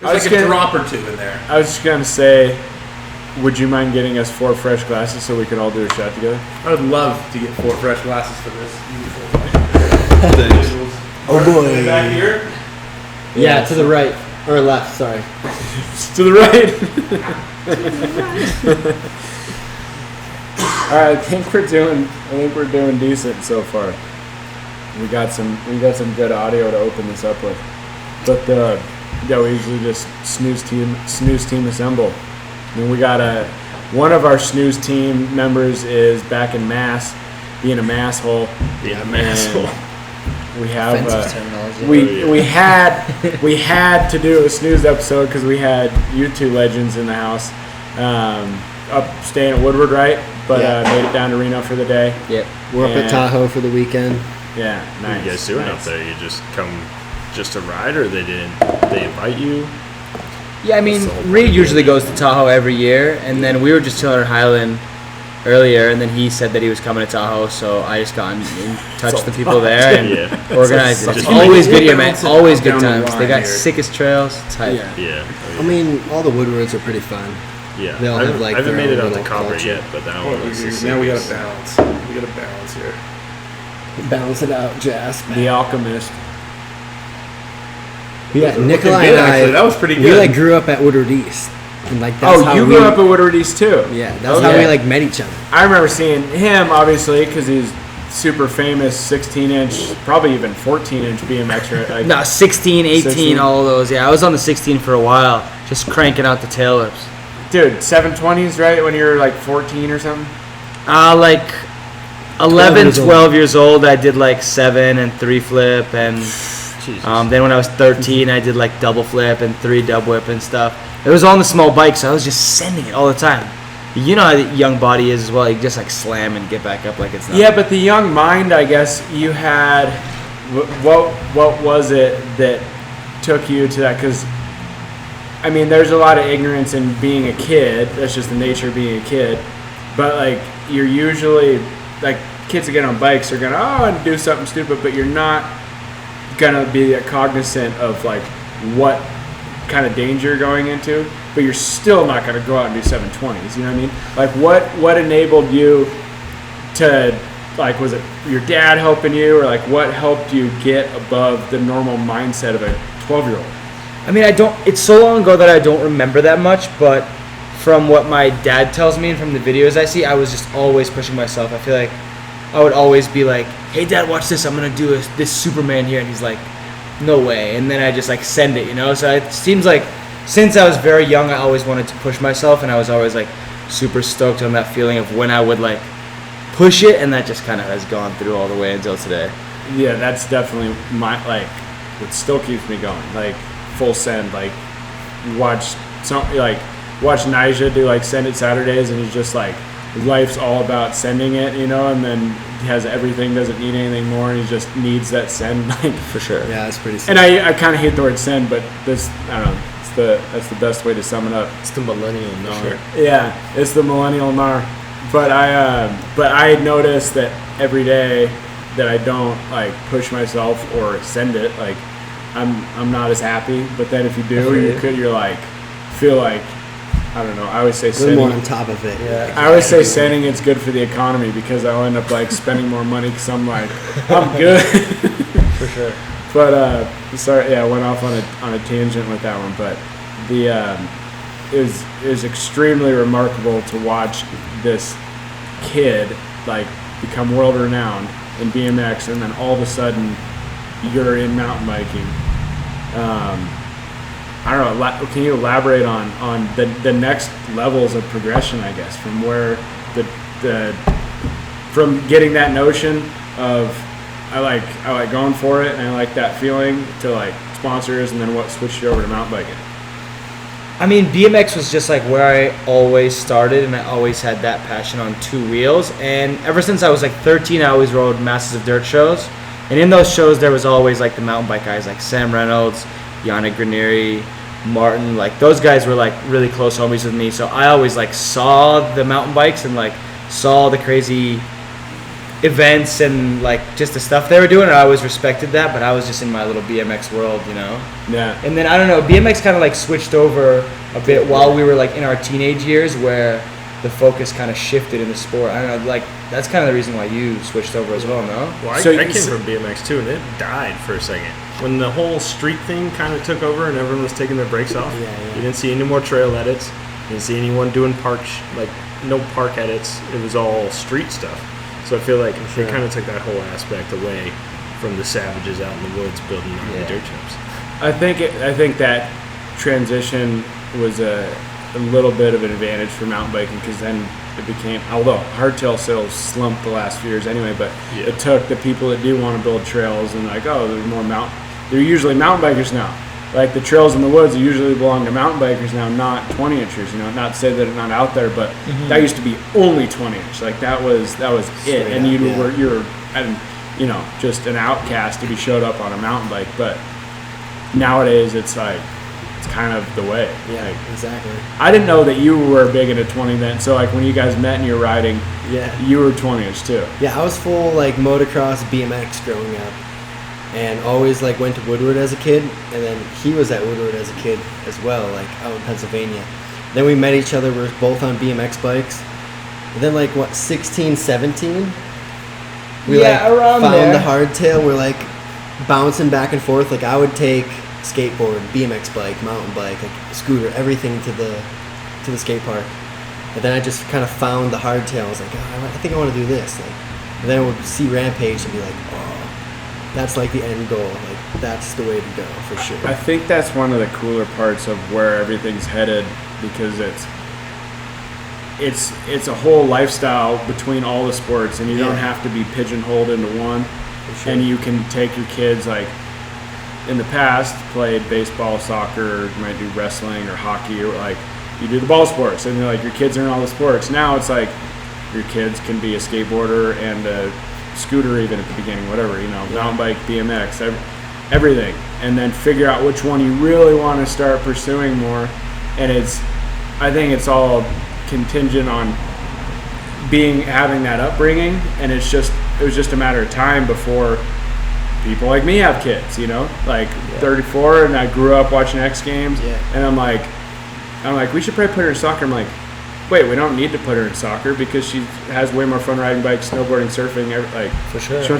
There's like a drop or two in there. I was just going to say, would you mind getting us 4 fresh glasses so we could all do a shot together? I would love to get 4 fresh glasses for this. Oh boy. Back here? Yeah, to the right. Or left, sorry. To the right. All right, I think we're doing decent so far. We got some good audio to open this up with. But we usually just snooze team assemble. And we got one of our snooze team members is back in Mass, being a masshole. Yeah, masshole. We have we had to do a snooze episode because we had you two legends in the house, up staying at Woodward, right? But made it down to Reno for the day. Yep, we're up at Tahoe for the weekend. Yeah, nice. What are you guys doing up there? You just come just to ride, or they invite you? Yeah, I mean, Reed usually goes to Tahoe every year, and then we were just chilling at Highland earlier, and then he said that he was coming to Tahoe, so I just got in touch with the people there and organized it. It's always good here, man. Always good times. They got sickest trails. Tight. Yeah. I mean, all the Woodwards are pretty fun. Yeah. They all have, like, I haven't made it out to their Copper culture. yet, but that one was the now we got sickest. to balance. We got to balance here. Balance it out, Jas. The Alchemist. Yeah, Nicholi good, and actually. I. That was pretty We good. grew up at Woodward East, and that's how you grew up at Woodward East too. Yeah, that's how we met each other. I remember seeing him, obviously, because he's super famous 16-inch, probably even 14-inch BMX. Like, No, 16, 18, 16. all of those. Yeah, I was on the 16 for a while, just cranking out the tail whips. dude, 720s, right? When you were like 14 or something? Like 11, 12 years old, I did like 7 and 3 flip, and then when I was 13, I did like double flip and 3 dub whip and stuff. It was on the small bike, so I was just sending it all the time. You know how the young body is as well. You just like slam and get back up like it's nothing. Yeah, but the young mind, I guess you had. What was it that took you to that? Because I mean, there's a lot of ignorance in being a kid. That's just the nature of being a kid. But like, you're usually like kids that get on bikes are gonna do something stupid, but you're not gonna be cognizant of like what kind of danger you're going into. But you're still not gonna go out and do 720s. You know what I mean? Like, what enabled you to, like, was it your dad helping you, or like what helped you get above the normal mindset of a 12-year-old? I mean, it's so long ago that I don't remember that much, but from what my dad tells me and from the videos I see, I was just always pushing myself. I feel like I would always be like, hey, Dad, watch this. I'm going to do this Superman here. And he's like, no way. And then I just, like, send it, you know? So it seems like since I was very young, I always wanted to push myself, and I was always, like, super stoked on that feeling of when I would, like, push it, and that just kind of has gone through all the way until today. Yeah, that's definitely what still keeps me going. Like, full send, like, watch Nyjah do like Send It Saturdays, and he's just like, his life's all about sending it, you know, and then he has everything, doesn't need anything more, and he just needs that send, like, For sure. Yeah, it's pretty sick. and I kind of hate the word send, but this, I don't know, that's the best way to sum it up. It's the millennial gnar. Sure. Yeah, it's the millennial gnar. But I noticed that every day that I don't like push myself or send it, like I'm not as happy. But then if you do, you're like feel like, I don't know. I always say a little more sending. on top of it. Yeah. I always say sending it's good for the economy, because I'll end up like spending more money because I'm like, I'm good. For sure. But sorry, yeah, I went off on a tangent with that one. But it was extremely remarkable to watch this kid like become world renowned in BMX, and then all of a sudden you're in mountain biking. I don't know. Can you elaborate on the next levels of progression? I guess from where from getting that notion of I like going for it and I like that feeling to like sponsors, and then what switched you over to mountain biking? I mean, BMX was just like where I always started, and I always had that passion on 2 wheels. And ever since I was like 13, I always rode Masters of Dirt shows. And in those shows, there was always like the mountain bike guys like Sam Reynolds, Yannick Granieri, Martin. Like those guys were like really close homies with me. So I always like saw the mountain bikes and like saw the crazy events and like just the stuff they were doing. I always respected that, but I was just in my little BMX world, you know. Yeah. And then I don't know, BMX kind of like switched over a bit while we were like in our teenage years, where the focus kind of shifted in the sport. I don't know, like that's kind of the reason why you switched over as well, no? Well, I So came you- from BMX too, and it died for a second. When the whole street thing kind of took over and everyone was taking their brakes off, Yeah, yeah. you didn't see any more trail edits. You didn't see anyone doing like no park edits. It was all street stuff. So I feel like it kind of took that whole aspect away from the savages out in the woods building on the dirt chips. I think that transition was a little bit of an advantage for mountain biking, because then it became, although hardtail sales slumped the last few years anyway, but Yeah. it took the people that do want to build trails and like, oh, there's more they're usually mountain bikers now. Like the trails in the woods usually belong to mountain bikers now, not 20 inchers. You know, not to say that it's not out there, but that used to be only 20 inch. Like that was it, and you're just an outcast if you showed up on a mountain bike. But nowadays it's like it's kind of the way. Yeah, Like, exactly. I didn't know that you were big into 20 then. So like when you guys met and you were riding, Yeah. you were 20 inch too. Yeah, I was full like motocross, BMX growing up, and always like went to Woodward as a kid, and then he was at Woodward as a kid as well, like out in Pennsylvania. Then we met each other. We were both on BMX bikes. And then like 16, 17, we Yeah, like around found there. the hardtail. We're like bouncing back and forth. Like I would take skateboard, BMX bike, mountain bike, like scooter, everything to the skate park. And then I just kind of found the hardtail. I was like, oh, I think I want to do this. Like, and then I would see Rampage and be like, oh, that's like the end goal. Like that's the way to go for sure. I think that's one of the cooler parts of where everything's headed, because it's a whole lifestyle between all the sports, and you don't have to be pigeonholed into one. sure. And you can take your kids, like in the past, played baseball, soccer, you might do wrestling or hockey, or like you do the ball sports, and like your kids are in all the sports. Now it's like your kids can be a skateboarder and a scooter even at the beginning, whatever, mountain bike, BMX, everything, and then figure out which one you really want to start pursuing more. And I think it's all contingent on having that upbringing, and it was just a matter of time before people like me have kids, like 34, and I grew up watching X Games, and I'm like, we should probably put her in soccer. I'm like, wait, we don't need to put her in soccer because she has way more fun riding bikes, snowboarding, surfing, like For sure. she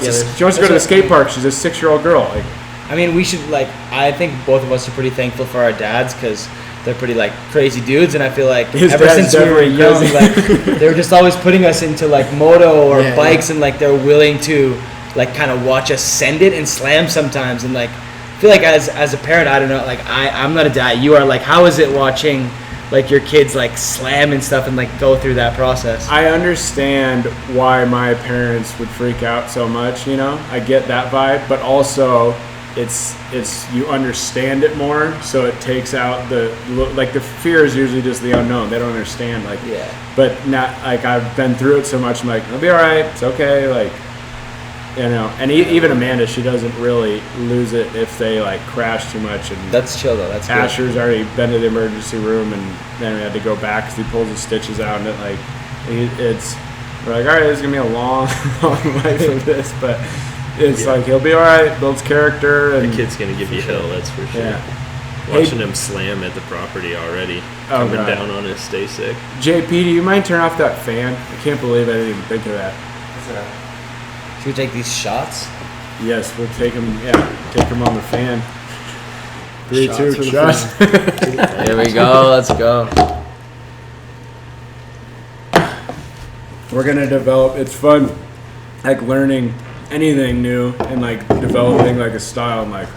wants to go to the skate park. She's a 6-year-old girl. Like, I mean, we should I think both of us are pretty thankful for our dads, because they're pretty like crazy dudes, and I feel like His ever dad's since we were definitely young, crazy. like they were just always putting us into like moto or Yeah, bikes, and like they're willing to like kind of watch us send it and slam sometimes, and like I feel like as a parent, I don't know, like I'm not a dad. You are. Like, how is it watching like your kids like slam and stuff and like go through that process? I understand why my parents would freak out so much, I get that vibe, but also it's you understand it more, so it takes out the fear is usually just the unknown. They don't understand, like, but not like I've been through it so much. I'm like, it'll be all right, it's okay, like, and even Amanda, she doesn't really lose it if they like crash too much. And That's chill though. That's good. Asher's already been to the emergency room, and then we had to go back because he pulls his stitches out, and we're like, all right, this is gonna be a long, long life of this, but it's like he'll be all right, builds character, and The kid's gonna give you hell, that's for sure. yeah. Watching him slam at the property already, coming God. down on his stay sick. JP, do you mind turning off that fan? I can't believe I didn't even think of that. Should we take these shots? Yes, we'll take him. Yeah, take him on the fan. 3, Shots 2, for the shots. Here we go. Let's go. We're gonna develop. It's fun, like learning anything new and like developing like a style. And like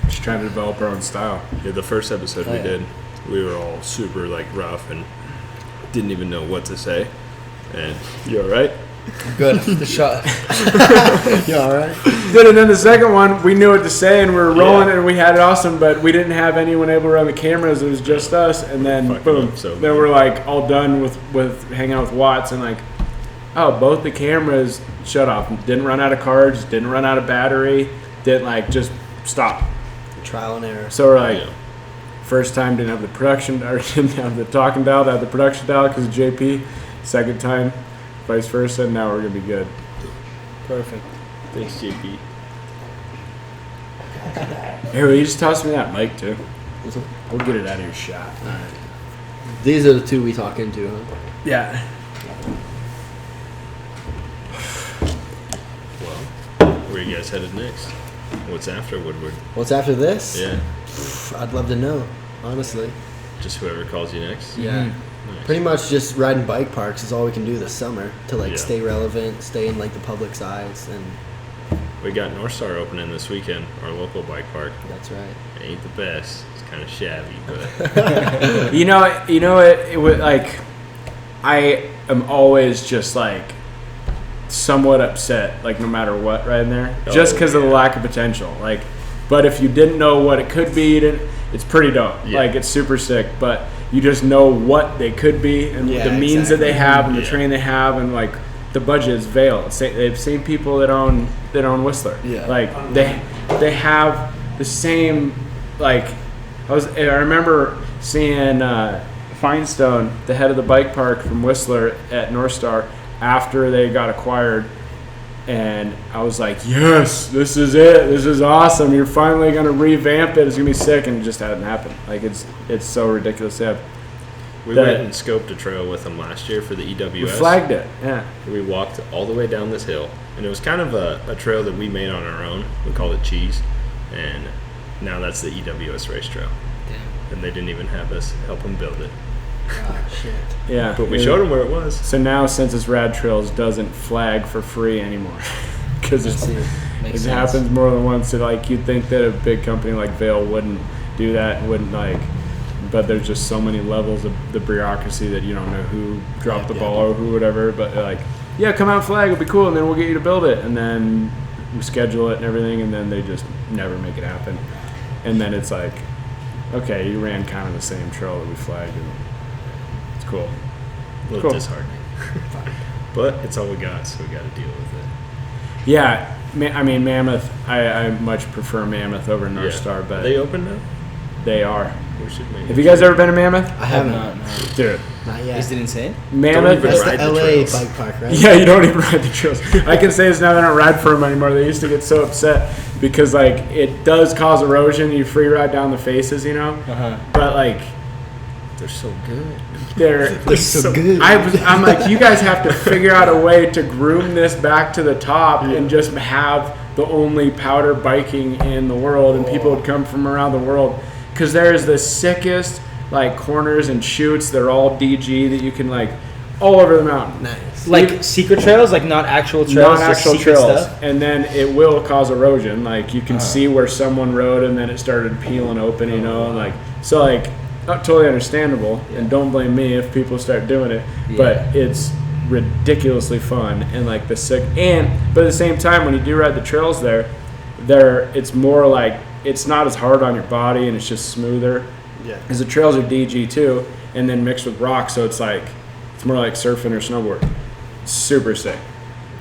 just trying to develop our own style. Yeah, the first episode we did, we were all super like rough and didn't even know what to say. And you all right? Good. The shot. You all right? Good, and then the second one, we knew what to say and we were rolling Yeah. and we had it awesome, but we didn't have anyone able to run the cameras. It was just us, and then Fucking boom, up so then bad. we're like all done with hanging out with Watts, and like, oh, both the cameras shut off. Didn't run out of cards. Didn't run out of battery. Didn't like just stop. Trial and error. So we're like, Yeah. first time didn't have the production or didn't have the talking dial, had the production dial because of JP. Second time, vice versa. And now we're gonna be good. Perfect. Thanks, JP. Here, will you just toss me that mic too? We'll get it out of your shot. These are the two we talk into, huh? Yeah. Well, where are you guys headed next? What's after Woodward? What's after this? Yeah, I'd love to know, honestly. just whoever calls you next. Yeah. Nice. Pretty much just riding bike parks is all we can do this summer to like Yeah. stay relevant, stay in like the public's eyes, and We got North Star opening this weekend, our local bike park. that's right. It ain't the best. It's kind of shabby, but You know, it would like. I am always just like somewhat upset, like no matter what, right in there, just because of the lack of potential. Like, but if you didn't know what it could be, it's pretty dope. Yeah. Like, it's super sick, but you just know what they could be and Yeah, the means that they exactly. have and the Yeah. training they have, and like the budget is veiled. They've seen people that own Whistler. Yeah. Like they have the same like. I remember seeing Finestone, the head of the bike park from Whistler at North Star, after they got acquired, and I was like, yes, this is it. This is awesome. You're finally gonna revamp it. It's gonna be sick, and it just hadn't happened. Like it's so ridiculous. Yeah, we That- went and scoped a trail with them last year for the we EWS. flagged it. Yeah, We walked all the way down this hill, and it was kind of a trail that we made on our own. We called it Cheese, and now that's the EWS race trail. And they didn't even have us help them build it. Oh shit. yeah. But we showed them where it was. So now Sensus Rad Trails doesn't flag for free anymore because Let's see. Makes it sense. happens more than once. So like you'd think that a big company like Vail wouldn't do that, wouldn't like, but there's just so many levels of the bureaucracy that you don't know who dropped the ball or who whatever. But they're like, yeah, come out and flag, it'll be cool, and then we'll get you to build it, and then we schedule it and everything, and then they just never make it happen. And then it's like, okay, you ran kind of the same trail that we flagged, and it's cool. A little Cool. disheartening. But it's all we got, so we got to deal with it. Yeah, I mean Mammoth. I much prefer Mammoth over North Yeah. Star, but Are they open now? they are. We should make Have you guys ever been to Mammoth? I haven't. Not. No. Dude, Not yet. Is it insane? Mammoth. even That's ride the the LA trails. bike park, right? Yeah, you don't even ride the trails. I can say this now. They don't ride for them anymore. They used to get so upset because like it does cause erosion. You free ride down the faces, you know. But like They're so good. they're They're so good. I'm like, you guys have to figure out a way to groom this back to the top and just have the only powder biking in the world, and people would come from around the world because there's the sickest like corners and chutes. They're all DG that you can like all over the mountain. Nice. Like secret trails, like not actual trails, Not just actual secret trails, stuff. and then it will cause erosion. Like you can see where someone rode, and then it started peeling open. You know, and like so, like not totally understandable. And don't blame me if people start doing it. But it's ridiculously fun and like the sick. But at the same time, when you do ride the trails there, it's more like it's not as hard on your body, and it's just smoother. Yeah. Because the trails are DG too, and then mixed with rock, so it's more like surfing or snowboarding. Super sick.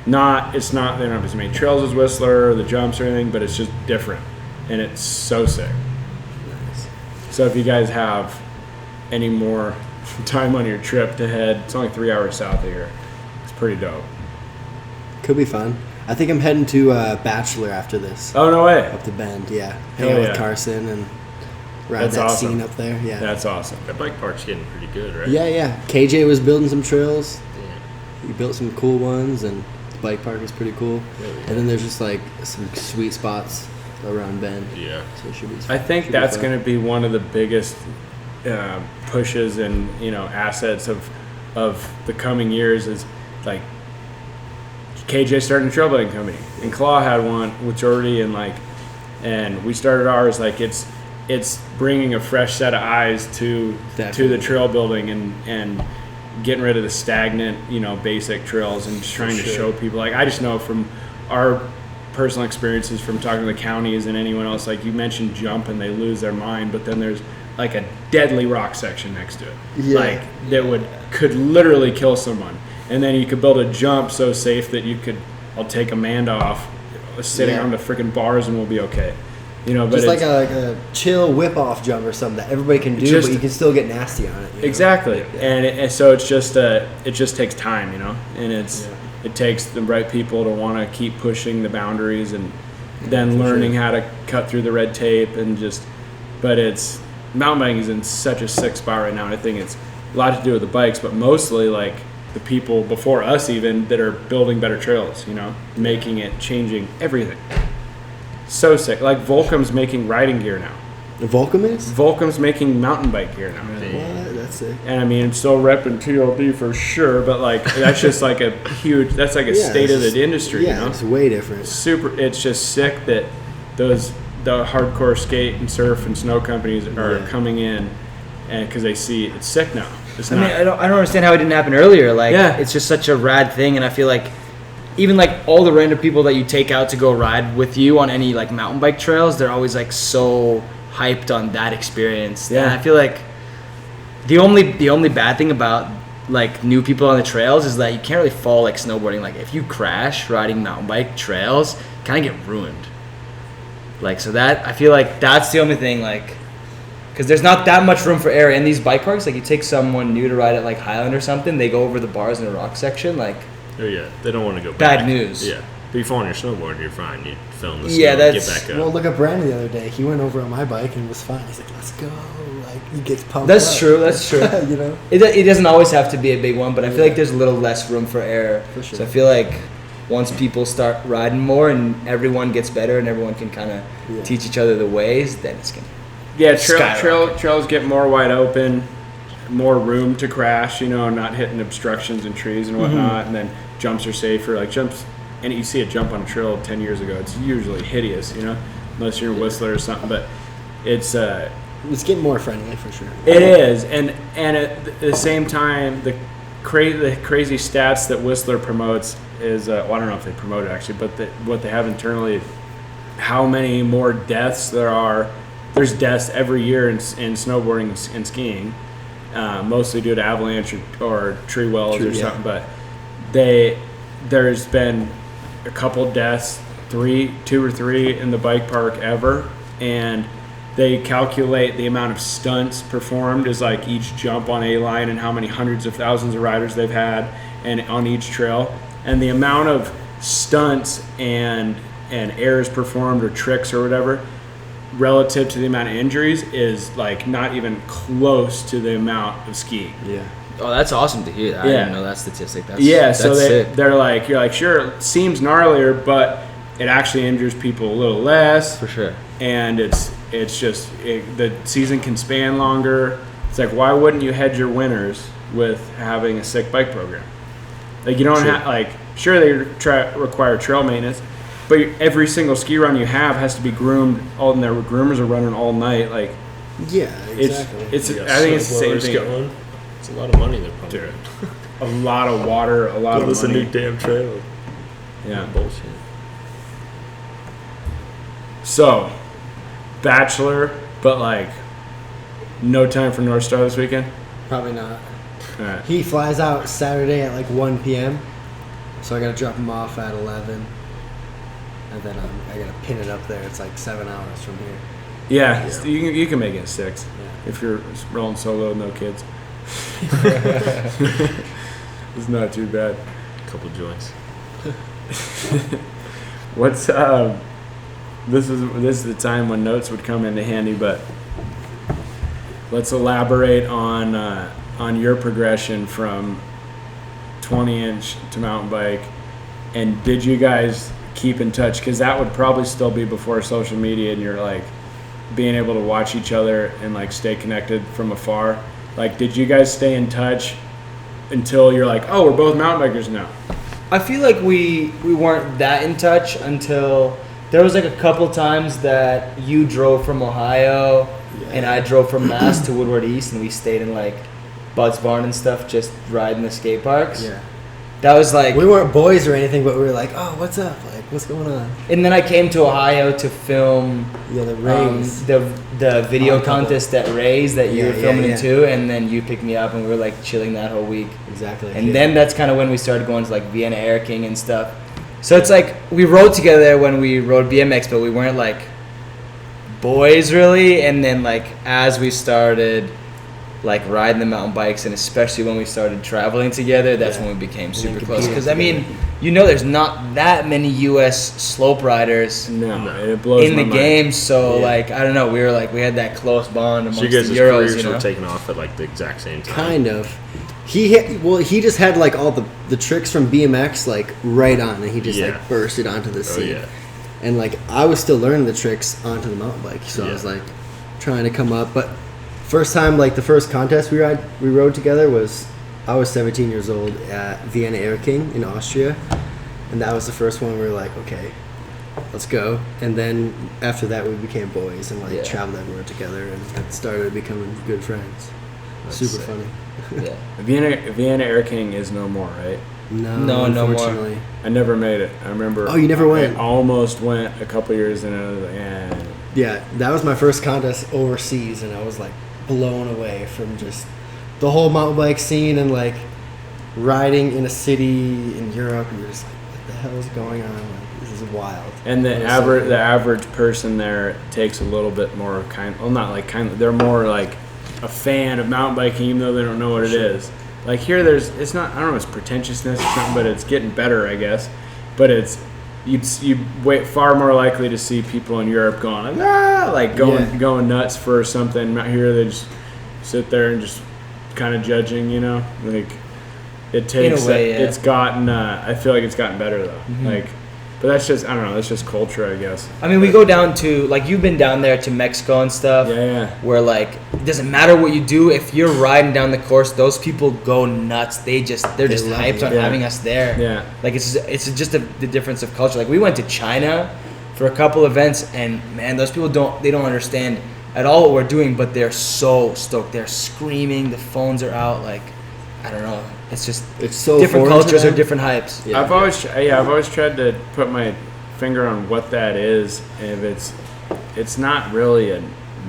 They don't have as many trails as Whistler or the jumps or anything, but it's just different, and it's so sick. Nice. So if you guys have any more time on your trip to head, it's only 3 hours south of here. It's pretty dope. Could be fun. I think I'm heading to Bachelor after this. Oh no way! Up to Bend, yeah. Hell Hang out yeah. with Carson and ride That's that awesome. scene up there. Yeah. That's awesome. That bike park's getting pretty good, right? Yeah. KJ was building some trails. Yeah. He built some cool ones, and the bike park is pretty cool. And then there's just like some sweet spots around Bend. Yeah. So it should be. I think should be that's fun. going to be one of the biggest pushes and assets of the coming years is like KJ starting a trailblazing company, and Claw had one with Jordy, and we started ours. Like it's bringing a fresh set of eyes to Definitely. the trail building and getting rid of the stagnant basic trails and just trying to show people. Like I just know from our personal experiences from talking to the counties and anyone else, like you mentioned jump and they lose their mind, but then there's like a deadly rock section next to it, like that could literally kill someone, and then you could build a jump so safe that I'll take Amanda off sitting on the freaking bars and we'll be okay, but Just like it's- a chill whip off jump or something that everybody can do, Just- but you can still get nasty on it. exactly, Yeah. and so it's just it just takes time, and it takes the right people to want to keep pushing the boundaries and then learning how to cut through the red tape but it's mountain biking is in such a sick spot right now, and I think it's a lot to do with the bikes, but mostly like the people before us even that are building better trails, making it, changing everything. So sick. Like Volcom's making riding gear now. Volcom is? Volcom's making mountain bike gear now. What? That's sick. And I mean, I'm still repping TLD for sure, but like that's just like a huge, that's like a state of the industry, Yeah, it's way different. It's just sick that the hardcore skate and surf and snow companies are coming in, and because they see it's sick now. I don't understand how it didn't happen earlier. Like, it's just such a rad thing, and I feel like even like all the random people that you take out to go ride with you on any like mountain bike trails, they're always like so hyped on that experience. Yeah, and I feel like the only bad thing about like new people on the trails is that you can't really fall like snowboarding. Like if you crash riding mountain bike trails, you kind of get ruined. Like, so that I feel like that's the only thing, like, because there's not that much room for error in these bike parks. Like you take someone new to ride at like Highland or something, they go over the bars in the rock section, like. Oh yeah, they don't want to go bad back. news. Yeah, but you fall on your snowboard, you're fine. You film the snow, Yeah, get that's- back up. Well, look at Brandon the other day. He went over on my bike and was fine. He's like, let's go. Like, he gets pumped That's up. true. That's true. You know? It doesn't always have to be a big one, but I feel like there's a little less room for error. For sure. So I feel like once people start riding more and everyone gets better and everyone can kind of teach each other the ways, then it's gonna. Yeah, skyrocket. trails get more wide open, more room to crash, not hitting obstructions and trees and whatnot, and then jumps are safer. Like jumps, and you see a jump on a trail 10 years ago, it's usually hideous, unless you're a Whistler or something, but it's getting more friendly for sure. it is, and at the same time, the crazy stats that Whistler promotes is, I don't know if they promote it actually, but what they have internally, how many more deaths there are. There's deaths every year in snowboarding and skiing, mostly due to avalanche or tree wells or something. But there's been a couple deaths, 2 or 3 in the bike park ever, and they calculate the amount of stunts performed as like each jump on a line and how many hundreds of thousands of riders they've had and on each trail, and the amount of stunts and errors performed or tricks or whatever relative to the amount of injuries is like not even close to the amount of skiing. Yeah. Oh, that's awesome to hear. I didn't know that statistic. That's so sick. they're like, you're like, sure, it seems gnarlier, but it actually injures people a little less. For sure. And it's just the season can span longer. It's like, why wouldn't you hedge your winners with having a sick bike program? Like you don't have like, sure they require trail maintenance, but every single ski run you have has to be groomed. All and their groomers are running all night. Like, Yeah, exactly. it's. You got I think it's the same snowboarders thing. going. It's a lot of money they're pumping. Dude, a lot of water, a lot Build of us a money. new damn trail. Yeah. Bullshit. So, Bachelor, but like, no time for North Star this weekend. Probably not. All right. He flies out Saturday at like 1 p.m. So I gotta drop him off at 11. And then I gotta pin it up there. It's like 7 hours from here. Yeah, you can make it 6 Yeah. if you're rolling solo, no kids. It's not too bad. Couple joints. What's this is the time when notes would come into handy, but let's elaborate on your progression from 20-inch to mountain bike, and did you guys keep in touch? Because that would probably still be before social media, and you're like being able to watch each other and like stay connected from afar. Like, did you guys stay in touch until you're like, oh, we're both mountain bikers now? I feel like we weren't that in touch until there was like a couple times that you drove from Ohio and I drove from Mass to Woodward East, and we stayed in like Bud's Barn and stuff, just riding the skate parks. Yeah. That was like, We weren't boys or anything, but we were like, oh, what's up? Like, what's going on? and then I came to Ohio to film Yeah, the race. the video On couple. contest at Ray's that you Yeah, were filming yeah, in too, and then you picked me up and we were like chilling that whole week. Exactly. And then that's kind of when we started going to like Vienna Air King and stuff. So it's like we rode together when we rode BMX, but we weren't like boys really. And then like as we started like riding the mountain bikes, and especially when we started traveling together, that's Yeah. when we became And super then close. competing Because I mean, you know, there's not that many U.S. slope riders No, and it blows in my the mind. game, so Yeah. like I don't know, we had that close bond amongst So you guys' the Euros, careers you know. were taking off at like the exact same time. Kind of. He just had like all the tricks from BMX like right on, and he just Yeah. like bursted onto the Oh scene. yeah. And like I was still learning the tricks onto the mountain bike, so I Yeah. was like trying to come up. But first time, like the first contest we rode together was I was 17 years old at Vienna Air King in Austria, and that was the first one we were like, okay, let's go. And then after that, we became boys and like Yeah. traveled everywhere together, and started becoming good friends. Super sick. funny. Yeah. Vienna Air King is no more, right? No, No, no more. unfortunately. I never made it. I remember. Oh, you never went? I almost went a couple years in, and Yeah, that was my first contest overseas, and I was like blown away from just the whole mountain bike scene and like riding in a city in Europe. And you're just like, what the hell is going on? Like, this is wild. And the It was so average cool. the average person there takes a little bit more not like they're more like a fan of mountain biking, even though they don't know what it is. Like here, it's not, I don't know, it's pretentiousness or something, but it's getting better, I guess. But it's you wait far more likely to see people in Europe going like going nuts for something. Not here, they just sit there and just kind of judging, you know, like. It takes. In a way, yeah. It's gotten. I feel like it's gotten better though. Mm-hmm. Like, but that's just. I don't know. That's just culture, I guess. I mean, we go down to like you've been down there to Mexico and stuff. Yeah. Where like it doesn't matter what you do, if you're riding down the course, those people go nuts. They're just love hyped it. on Yeah. having us there. Yeah. Like it's just the difference of culture. Like we went to China for a couple events, and man, those people don't understand at all what we're doing, but they're so stoked. They're screaming. The phones are out. Like I don't know. It's just It's so different foreign to cultures or them. different hypes. Yeah. I've always tried to put my finger on what that is. If it's not really a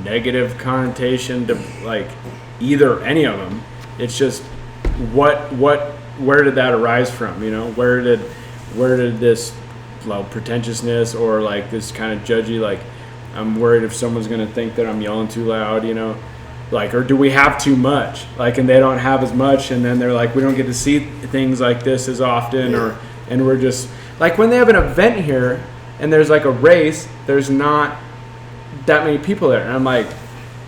negative connotation to like any of them. It's just where did that arise from? You know, where did this pretentiousness or like this kind of judgy, like I'm worried if someone's gonna think that I'm yelling too loud, you know, like, or do we have too much, like, and they don't have as much, and then they're like, we don't get to see things like this as often, and we're just like, when they have an event here and there's like a race, there's not that many people there, and I'm like,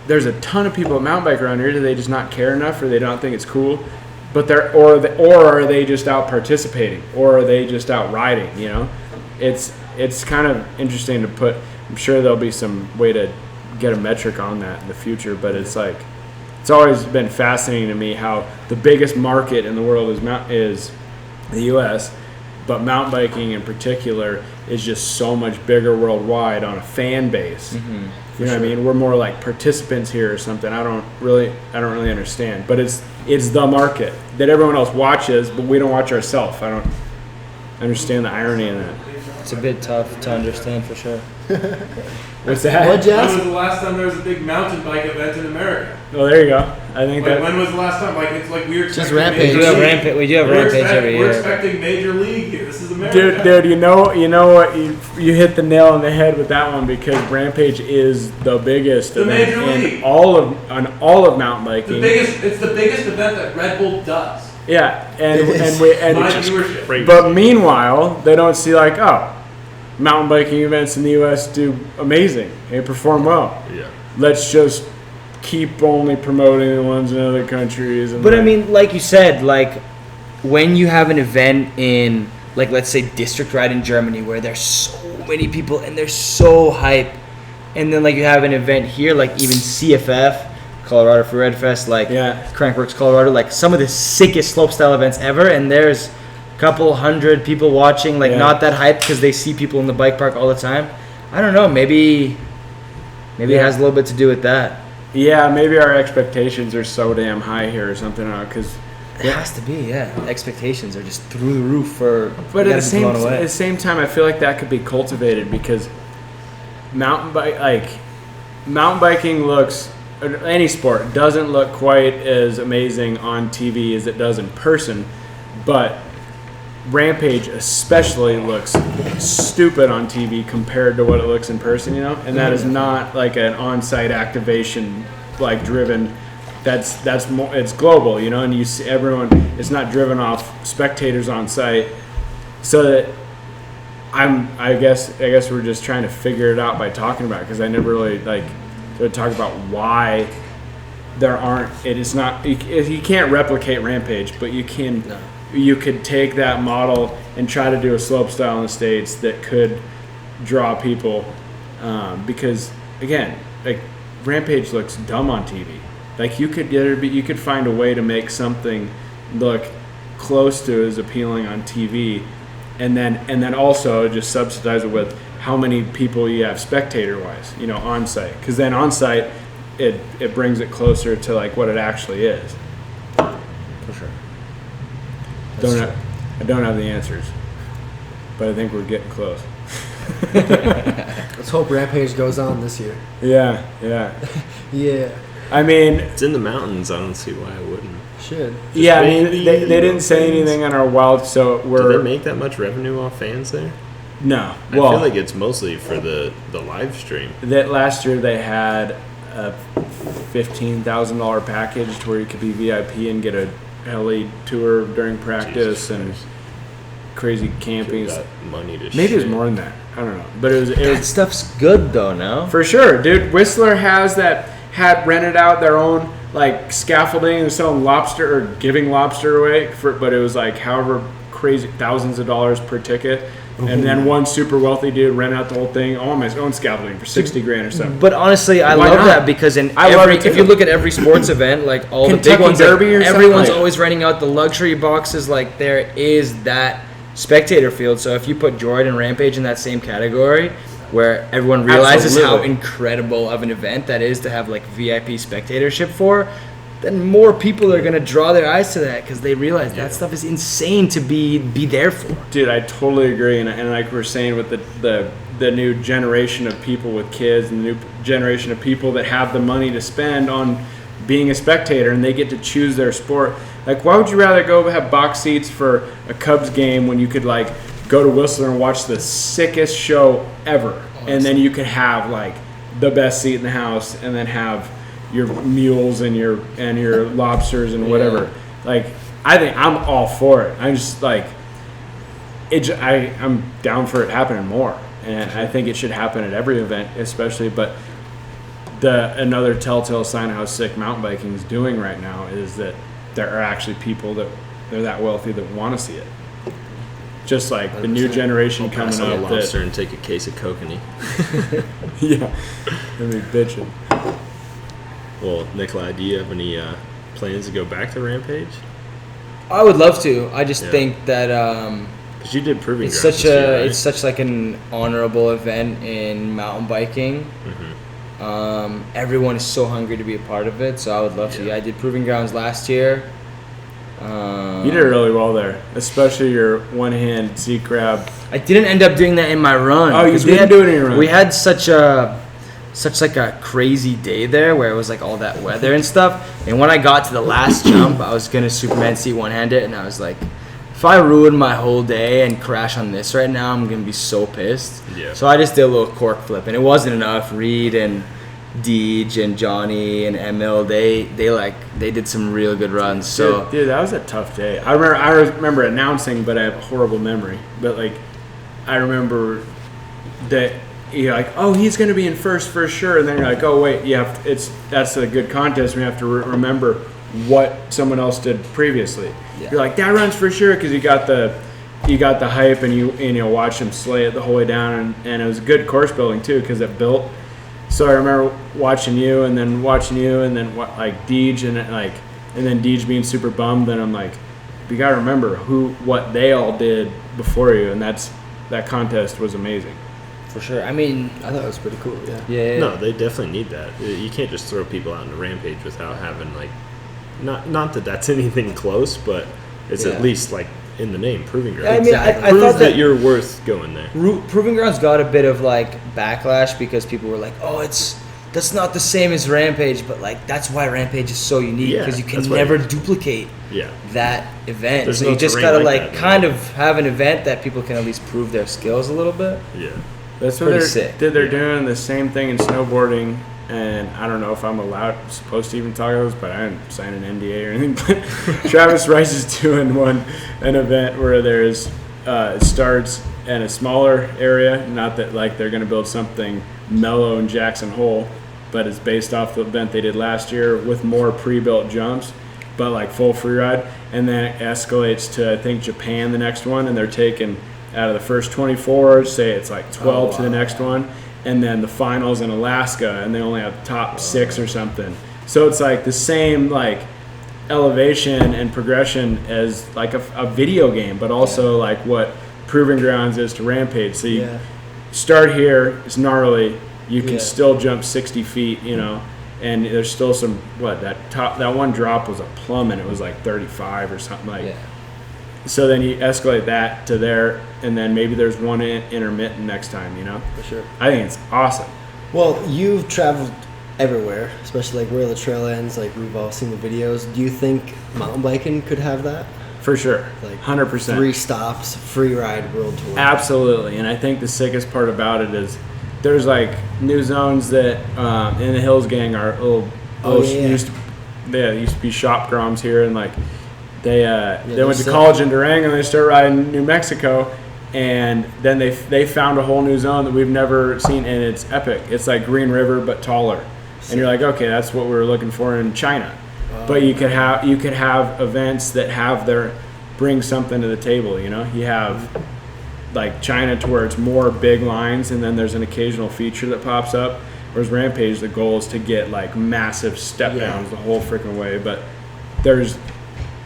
there's a ton of people at mountain bike around here. Do they just not care enough, or they don't think it's cool? But or are they just out participating, or are they just out riding? You know, it's kind of interesting to put. I'm sure there'll be some way to get a metric on that in the future, but it's like it's always been fascinating to me how the biggest market in the world is the U.S., but mountain biking in particular is just so much bigger worldwide on a fan base. Mm-hmm. You know what I mean? We're more like participants here or something. I don't really understand. But it's the market that everyone else watches, but we don't watch ourselves. I don't understand the irony in that. It's a bit tough to understand for sure. What's that? What, Jeff? When was the last time there was a big mountain bike event in America? Oh, there you go. I think Like, that. when was the last time? Like, it's like we're Just expecting Rampage. major We do have league. Rampage every We're year. expecting major league here. This is America. Dude, you know what? You hit the nail on the head with that one, because Rampage is the biggest The event major in league. all of mountain biking. It's the biggest event that Red Bull does. Yeah, It is. My and viewership. Crazy. but meanwhile, they don't see like, oh, mountain biking events in the U.S. do amazing. They perform well. Yeah. Let's just keep only promoting the ones in other countries. And But I mean, like you said, like when you have an event in, like, let's say District Ride in Germany, where there's so many people and they're so hype, and then like you have an event here, like even CFF, Colorado Free Ride Fest, like Yeah. Crankworks Colorado, like some of the sickest slopestyle events ever, and there's a couple hundred people watching, like Yeah. not that hype because they see people in the bike park all the time. I don't know, maybe it has a little bit to do with that. yeah, maybe our expectations are so damn high here or something, because. It has to be, yeah. Expectations are just through the roof for. But you at gotta be blown away. the same time, I feel like that could be cultivated, because mountain biking looks, or any sport doesn't look quite as amazing on TV as it does in person, but Rampage especially looks stupid on TV compared to what it looks in person, you know? And that is not like an on-site activation, like driven that's more, it's global, you know, and you see everyone. It's not driven off spectators on site, so that I guess we're just trying to figure it out by talking about it, because I never really like to talk about why there aren't. It is not. You can't replicate Rampage, but you can. No. You could take that model and try to do a slope style in the States that could draw people, because again, like Rampage looks dumb on TV. Like you could find a way to make something look close to as appealing on TV, and then also just subsidize it with how many people you have spectator wise, you know, on site, because then on site it brings it closer to like what it actually is. For sure. I don't have the answers, but I think we're getting close. Let's hope Rampage goes on this year. Yeah. Yeah, I mean, It's in the mountains. I don't see why I wouldn't. should. yeah. I mean, maybe, they you didn't know, say fans. anything on our wild, so Do we're they make that much revenue off fans there? no. I Well, feel like it's mostly for the live stream. that last year they had a $15,000 package to where you could be VIP and get a heli tour during practice Jesus and Christ. crazy camping. Give that money to Maybe it was shit. more than that. I don't know, but it That was stuff's good though. No. for sure, dude. Whistler had rented out their own like scaffolding and selling lobster or giving lobster away but it was like however crazy thousands of dollars per ticket. And then one super wealthy dude rented out the whole thing on his own scaffolding for $60,000 or something. But honestly, I Why love not? that because in I love every, it too. if you look at every sports event, like all the big Kentucky ones, Derby or something? everyone's Like- always renting out the luxury boxes. Like there is that spectator field. So if you put Droid and Rampage in that same category, where everyone realizes how Absolutely. incredible of an event that is to have like VIP spectatorship for, then more people are gonna draw their eyes to that because they realize that stuff is insane to be there for. Dude, I totally agree, and like we're saying with the new generation of people with kids and the new generation of people that have the money to spend on being a spectator, and they get to choose their sport. Like, why would you rather go have box seats for a Cubs game when you could like go to Whistler and watch the sickest show ever, and then you could have like the best seat in the house, and then have your mules and your lobsters and whatever. Like, I think I'm all for it. I'm just like, I'm down for it happening more, and I think it should happen at every event, especially. But another telltale sign of how sick mountain biking is doing right now is that there are actually people that they're that wealthy that want to see it. Just like the new generation coming Pass on a up. lobster and take a case of kokanee. Yeah, and be bitching. Well, Nicholi, do you have any plans to go back to Rampage? I would love to. I just Yeah. think that Because you did proving it's grounds such this year, a right? it's such like an honorable event in mountain biking. Everyone is so hungry to be a part of it, so I would love to. Yeah, I did proving grounds last year. You did really well there, especially your one-hand sea crab. I didn't end up doing that in my run. Oh, you 'cause didn't do it in your run. We had such like a crazy day there where it was like all that weather and stuff. And when I got to the last jump, I was gonna Superman seat one-hand it, and I was like, if I ruin my whole day and crash on this right now, I'm gonna be so pissed. Yeah. So I just did a little cork flip, and it wasn't enough. Reed and Deej and Johnny and Emil, they did some real good runs. So Dude, that was a tough day. I remember announcing, but I have a horrible memory. But like, I remember that you're like, oh, he's going to be in first for sure, and then you're like, oh wait, that's a good contest. We have to remember what someone else did previously. Yeah. You're like, that runs for sure because you got the hype, and you watch him slay it the whole way down, and it was good course building too because it built. So I remember watching you, and then like Deej, and then Deej being super bummed. Then I'm like, you gotta remember what they all did before you, and that contest was amazing. for sure, I mean, I thought it was pretty cool. Yeah. yeah. No, they definitely need that. You can't just throw people out into Rampage without having like, not that that's anything close, but it's Yeah. at least like in the name, proving grounds. I mean, I Prove thought that you're worth going there. Proving Grounds got a bit of like backlash because people were like, "Oh, that's not the same as Rampage," but like that's why Rampage is so unique Yeah, because you can that's why- never duplicate Yeah. that event. There's so no you just terrain gotta like like that, kind no. of have an event that people can at least prove their skills a little bit. Yeah. That's what Pretty they're sick. They're doing the same thing in snowboarding and I don't know if I'm supposed to even talk about this, but I didn't sign an NDA or anything. But Travis Rice is doing an event where there's it starts in a smaller area. Not that like they're going to build something mellow in Jackson Hole, but it's based off the event they did last year with more pre-built jumps, but like full free ride. And then it escalates to, I think, Japan the next one, and they're taking out of the first 24, say it's like 12 to the next one, and then the finals in Alaska, and they only have the top 6 or something. So it's like the same like elevation and progression as like a video game, but also like what Proving Grounds is to Rampage. So you start here, it's gnarly, you can still jump 60 feet, you know, and there's still some, that one drop was a plummet, it was like 35 or something like. So then you escalate that to there, and then maybe there's one intermittent next time, you know? For sure. I think it's awesome. Well, you've traveled everywhere, especially like where the trail ends, like we've all seen the videos. Do you think mountain biking could have that? For sure. Like 100%. 3 stops, free ride world tour. Absolutely. And I think the sickest part about it is there's like new zones that in the Hills Gang are used to be shop groms here, and like they went to college in Durango and they started riding New Mexico, and then they found a whole new zone that we've never seen, and it's epic. It's like Green River but taller. And you're like, okay, that's what we were looking for in China. But you could have events that bring something to the table, you know? You have like China to where it's more big lines, and then there's an occasional feature that pops up. Whereas Rampage, the goal is to get like massive step downs the whole freaking way. But there's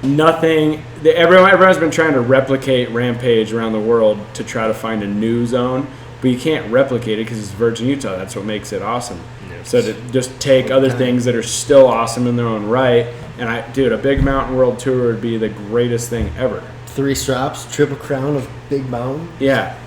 nothing. Everyone's been trying to replicate Rampage around the world to try to find a new zone, but you can't replicate it because it's Virgin Utah. That's what makes it awesome. Yes. So to just take other things that are still awesome in their own right, and a big mountain world tour would be the greatest thing ever. 3 stops, Triple Crown of Big Mountain. Yeah.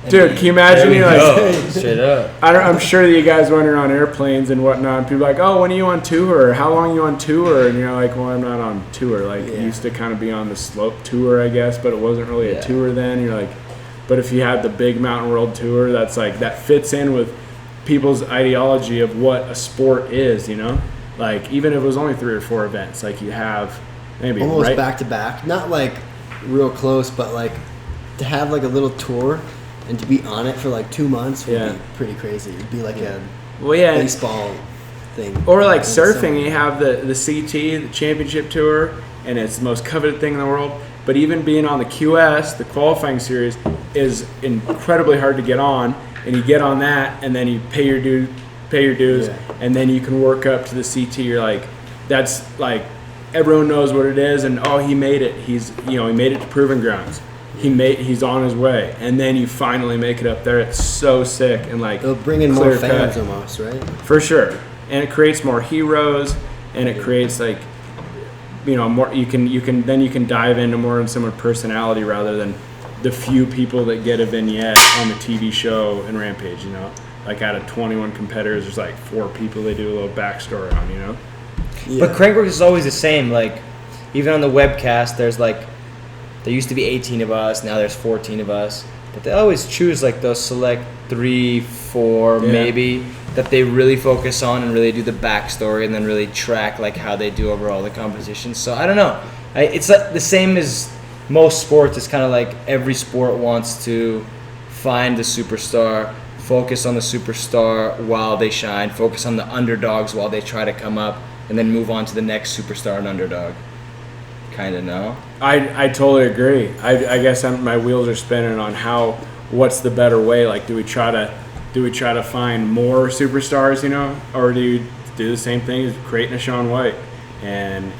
Dude, can you imagine? You're like, straight up. I'm sure that you guys went around airplanes and whatnot, and people are like, oh, when are you on tour? How long are you on tour? And you're like, well, I'm not on tour. Like, it used to kind of be on the slope tour, I guess, but it wasn't really a tour then. You're like, but if you had the big mountain world tour, that's like, that fits in with people's ideology of what a sport is, you know? Like, even if it was only 3 or 4 events, like you have maybe almost back to back, not like real close, but like to have like a little tour and to be on it for like 2 months would be pretty crazy. It'd be like a baseball thing. Or like surfing, you have the CT, the championship tour, and it's the most coveted thing in the world. But even being on the QS, the qualifying series, is incredibly hard to get on. And you get on that, and then you pay your dues, and then you can work up to the CT. You're like, that's like, everyone knows what it is, and he made it. He made it to Proving Grounds. He's on his way, and then you finally make it up there. It's so sick, and like it'll bring in more fans almost, right? For sure, and it creates more heroes, and it creates like, more. You can dive into more in someone's personality rather than the few people that get a vignette on the TV show in Rampage. You know, like out of 21 competitors, there's like 4 people they do a little backstory on. You know. Yeah. But Crankworks is always the same. Like, even on the webcast, there used to be 18 of us, now there's 14 of us. But they always choose like those select 3, 4 maybe that they really focus on and really do the backstory and then really track like how they do over all the competitions. So I don't know. It's like the same as most sports. It's kind of like every sport wants to find the superstar, focus on the superstar while they shine, focus on the underdogs while they try to come up, and then move on to the next superstar and underdog. Kind of, no? I totally agree. I guess my wheels are spinning on what's the better way? Like, do we try to find more superstars, or do you do the same thing as creating a Shaun White and,